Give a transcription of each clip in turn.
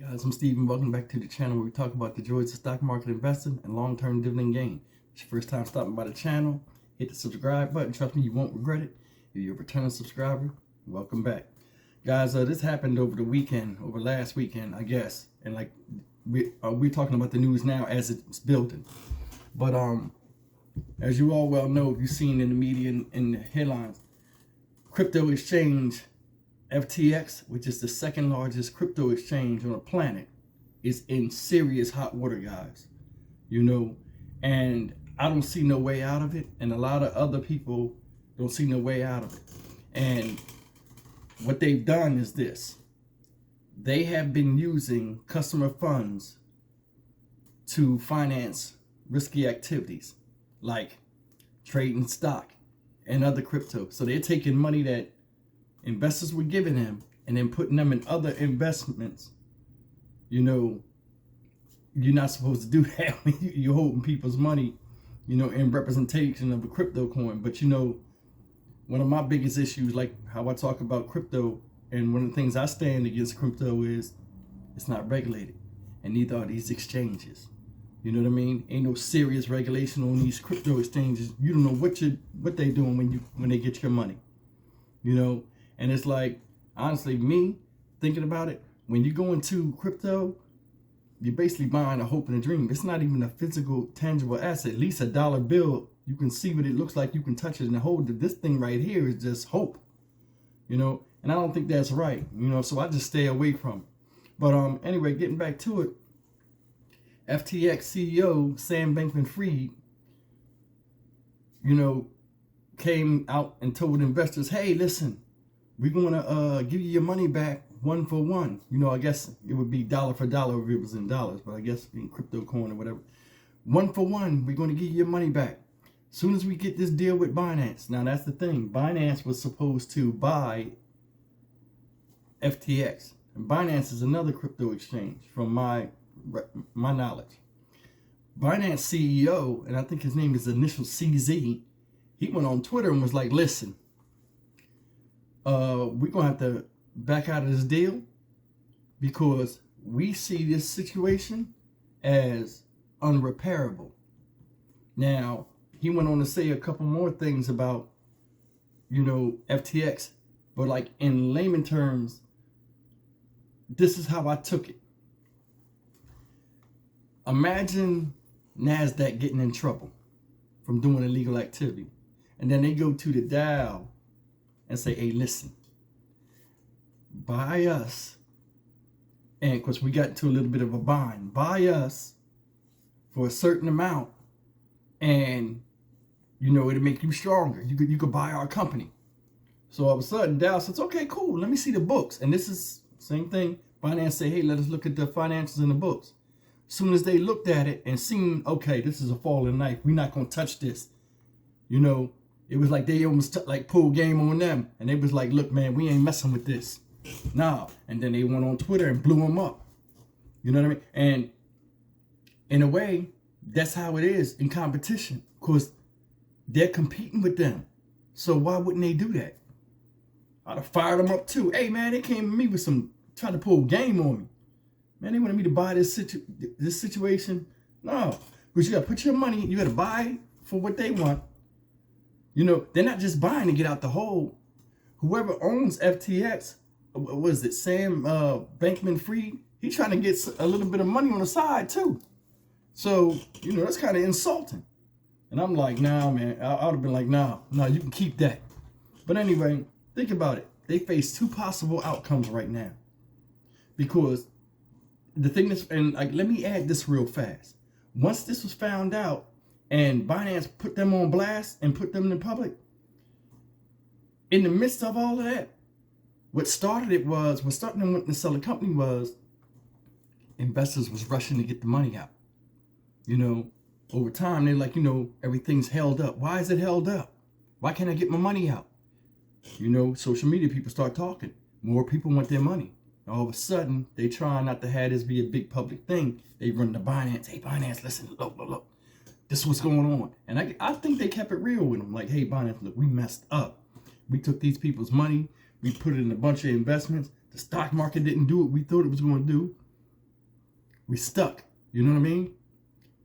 Guys, I'm Steve and welcome back to the channel where we talk about the joys of stock market investing and long-term dividend gain. If it's your first time stopping by the channel, hit the subscribe button. Trust me, you won't regret it. If you're a returning subscriber, welcome back. Guys, this happened over last weekend, I guess. And we're talking about the news now as it's building. But as you all well know, you've seen in the media in the headlines, crypto exchange FTX, which is the second largest crypto exchange on the planet, is in serious hot water, guys. And I don't see no way out of it, and a lot of other people don't see no way out of it. And what they've done is this. They have been using customer funds to finance risky activities like trading stock and other crypto. So they're taking money that investors were giving them and then putting them in other investments. You're not supposed to do that when you're holding people's money, in representation of a crypto coin. But one of my biggest issues, like how I talk about crypto, and one of the things I stand against crypto is it's not regulated, and neither are these exchanges. You know what I mean? Ain't no serious regulation on these crypto exchanges. You don't know what they doing when they get your money. And it's like, honestly, me thinking about it, when you go into crypto, you're basically buying a hope and a dream. It's not even a physical, tangible asset. At least a dollar bill, you can see what it looks like, you can touch it and hold it. This thing right here is just hope, and I don't think that's right, so I just stay away from it. But anyway, getting back to it, FTX CEO Sam Bankman came out and told investors, hey, listen, we're going to give you your money back one for one. I guess it would be dollar for dollar if it was in dollars, but I guess in crypto coin or whatever. One for one, we're going to give you your money back. As soon as we get this deal with Binance. Now, that's the thing. Binance was supposed to buy FTX. And Binance is another crypto exchange from my knowledge. Binance CEO, and I think his name is initial CZ, he went on Twitter and was like, listen, we're going to have to back out of this deal because we see this situation as unrepairable. Now, he went on to say a couple more things about, FTX, but like in layman terms, this is how I took it. Imagine NASDAQ getting in trouble from doing illegal activity. And then they go to the Dow and say, hey, listen, buy us. And of course, we got into a little bit of a bind. Buy us for a certain amount. And, it'll make you stronger. You could buy our company. So all of a sudden, Dow says, okay, cool. Let me see the books. And this is same thing. Binance say, hey, let us look at the financials in the books. As soon as they looked at it and seen, okay, this is a falling knife. We're not going to touch this. It was like they almost pulled game on them. And they was like, look, man, we ain't messing with this. Nah. And then they went on Twitter and blew them up. You know what I mean? And in a way, that's how it is in competition. Because they're competing with them. So why wouldn't they do that? I'd have fired them up too. Hey, man, they came to me with trying to pull game on me. Man, they wanted me to buy this situation. No. Because you got to put your money, you got to buy for what they want. They're not just buying to get out the hole. Whoever owns FTX, what is it, Sam Bankman-Fried, he's trying to get a little bit of money on the side too. So, that's kind of insulting. And I'm like, nah, man. I would have been like, nah, you can keep that. But anyway, think about it. They face two possible outcomes right now. Because the thing is, and let me add this real fast. Once this was found out, and Binance put them on blast and put them in public, in the midst of all of that, what starting them to sell the company was investors was rushing to get the money out. Over time, they're like, everything's held up. Why is it held up? Why can't I get my money out? Social media people start talking. More people want their money. All of a sudden, they try not to have this be a big public thing. They run to Binance. Hey, Binance, listen, look. This is what's going on. And I think they kept it real with them. Like, hey, Binance, look, we messed up. We took these people's money. We put it in a bunch of investments. The stock market didn't do what we thought it was going to do. We're stuck. You know what I mean?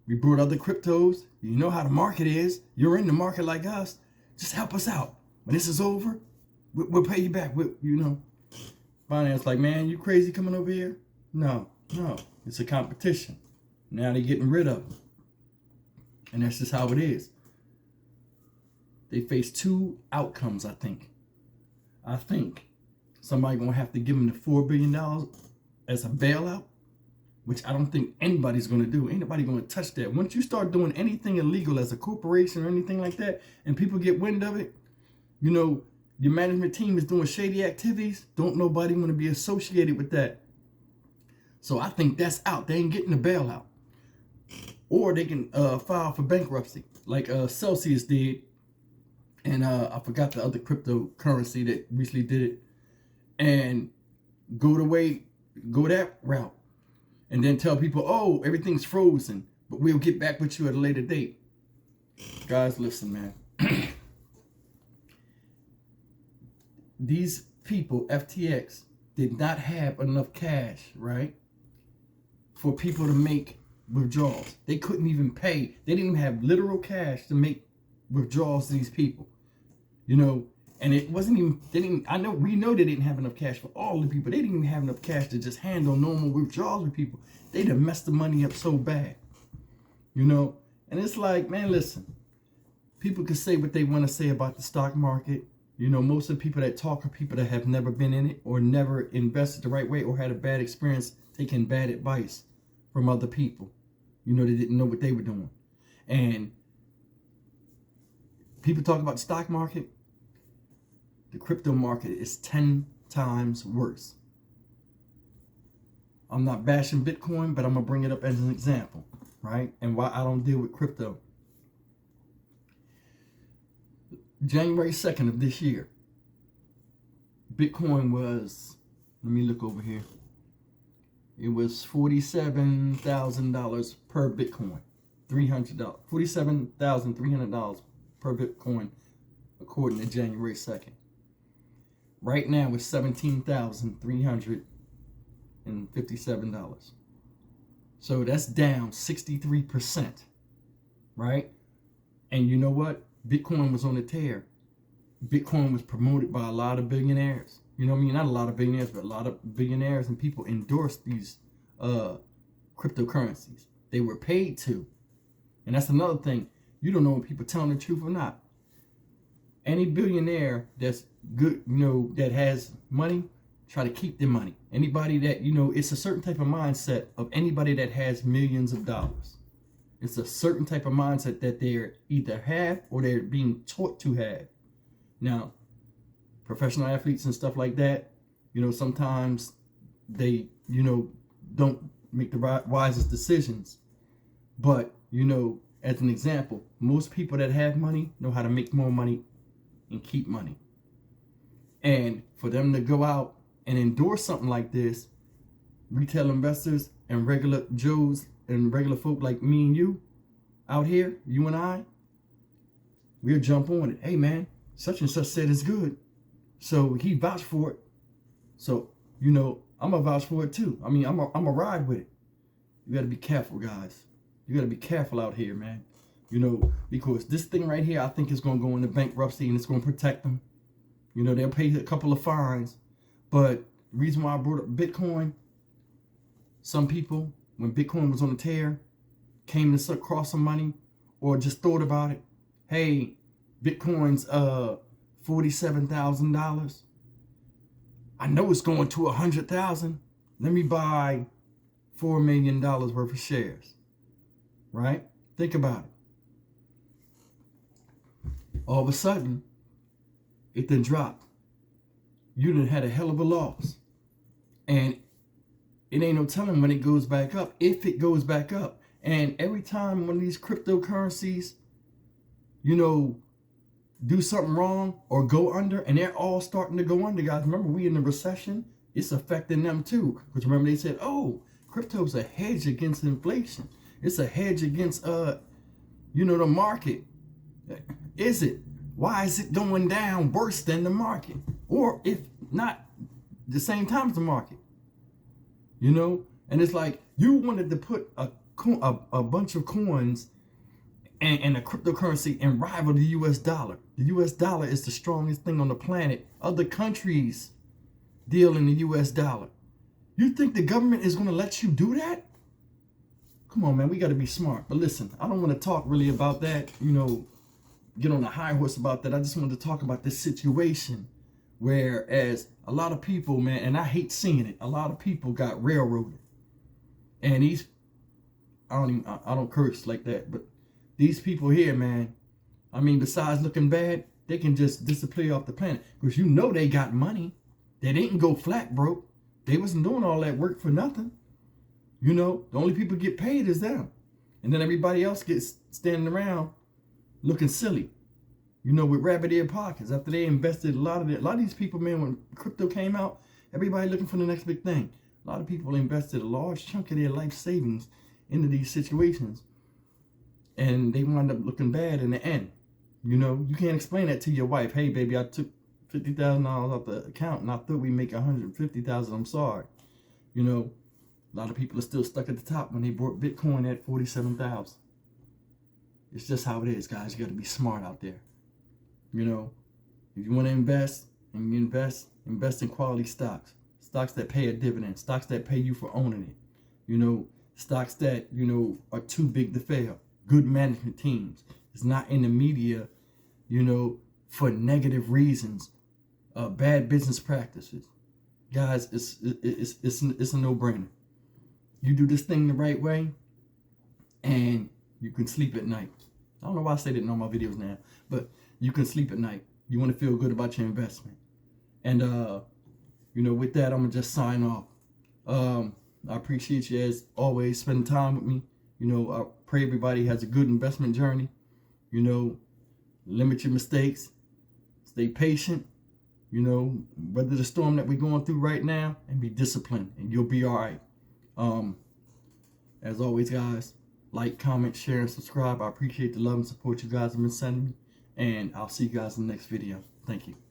We brought other cryptos. You know how the market is. You're in the market like us. Just help us out. When this is over, we'll pay you back. Binance like, man, you crazy coming over here? No. It's a competition. Now they're getting rid of them. And that's just how it is. They face two outcomes, I think. I think somebody going to have to give them the $4 billion as a bailout, which I don't think anybody's going to do. Ain't nobody going to touch that. Once you start doing anything illegal as a corporation or anything like that, and people get wind of it, your management team is doing shady activities, don't nobody want to be associated with that. So I think that's out. They ain't getting a bailout. Or they can file for bankruptcy, like Celsius did. And I forgot the other cryptocurrency that recently did it. And go that route. And then tell people, oh, everything's frozen, but we'll get back with you at a later date. Guys, listen, man. These people, FTX, did not have enough cash, right, for people to make withdrawals. They couldn't even pay. They didn't even have literal cash to make withdrawals to these people. And it wasn't even, we know they didn't have enough cash for all the people. They didn't even have enough cash to just handle normal withdrawals with people. They'd have messed the money up so bad, And it's like, man, listen, people can say what they want to say about the stock market. Most of the people that talk are people that have never been in it or never invested the right way or had a bad experience taking bad advice from other people. They didn't know what they were doing. And people talk about the stock market. The crypto market is 10 times worse. I'm not bashing Bitcoin, but I'm going to bring it up as an example, right? And why I don't deal with crypto. January 2nd of this year, Bitcoin was, let me look over here. It was $47,000 per Bitcoin. $300. $47,300 per Bitcoin, according to January 2nd. Right now, it's $17,357. So that's down 63%, right? And you know what? Bitcoin was on a tear. Bitcoin was promoted by a lot of billionaires. Not a lot of billionaires, but a lot of billionaires and people endorsed these cryptocurrencies. They were paid to. And that's another thing. You don't know when people telling the truth or not. Any billionaire that's good, that has money, try to keep their money. Anybody that, it's a certain type of mindset of anybody that has millions of dollars. It's a certain type of mindset that they're either have or they're being taught to have. Now, professional athletes and stuff like that, sometimes they, don't make the wisest decisions. But, as an example, most people that have money know how to make more money and keep money. And for them to go out and endorse something like this, retail investors and regular Joes and regular folk like me and you out here, you and I, we'll jump on it. Hey man, such and such said it's good, so he vouched for it. So I'm gonna vouch for it too. I'm a ride with it. You gotta be careful, guys. You gotta be careful out here, man. Because this thing right here, I think is gonna go into bankruptcy and it's gonna protect them. They'll pay a couple of fines. But the reason why I brought up Bitcoin, some people, when Bitcoin was on the tear, came across some money or just thought about it. Hey, Bitcoin's $47,000. I know it's going to 100,000. Let me buy $4 million worth of shares. Right? Think about it. All of a sudden, it then dropped. You done had a hell of a loss. And it ain't no telling when it goes back up, if it goes back up. And every time one of these cryptocurrencies, do something wrong or go under, and they're all starting to go under, guys. Remember, we in the recession, it's affecting them too. Because remember, they said, oh, crypto's a hedge against inflation. It's a hedge against, the market. Is it? Why is it going down worse than the market? Or if not, the same time as the market? And it's like you wanted to put a bunch of coins and a cryptocurrency and rival the US dollar. The US dollar is the strongest thing on the planet. Other countries deal in the US dollar. You think the government is going to let you do that? Come on, man, we got to be smart. But listen, I don't want to talk really about that, get on a high horse about that. I just wanted to talk about this situation. Whereas a lot of people, man, and I hate seeing it, a lot of people got railroaded. And I don't curse like that, but these people here, man, I mean, besides looking bad, they can just disappear off the planet. Because they got money. They didn't go flat broke. They wasn't doing all that work for nothing. The only people get paid is them. And then everybody else gets standing around looking silly, with rabbit ear pockets after they invested a lot of these people, man, when crypto came out, everybody looking for the next big thing. A lot of people invested a large chunk of their life savings into these situations. And they wind up looking bad in the end. You can't explain that to your wife. Hey, baby, I took $50,000 off the account and I thought we'd make $150,000. I'm sorry. A lot of people are still stuck at the top when they bought Bitcoin at 47,000. It's just how it is, guys. You got to be smart out there. If you want to invest and you invest in quality stocks that pay a dividend, stocks that pay you for owning it. Stocks that, are too big to fail. Good management teams. It's not in the media, for negative reasons, bad business practices. Guys, it's a no-brainer. You do this thing the right way, and you can sleep at night. I don't know why I say that in all my videos now, but you can sleep at night. You want to feel good about your investment. And, with that, I'm going to just sign off. I appreciate you, as always, spending time with me. I pray everybody has a good investment journey. Limit your mistakes. Stay patient. Weather the storm that we're going through right now, and be disciplined, and you'll be all right. As always, guys, like, comment, share, and subscribe. I appreciate the love and support you guys have been sending me, and I'll see you guys in the next video. Thank you.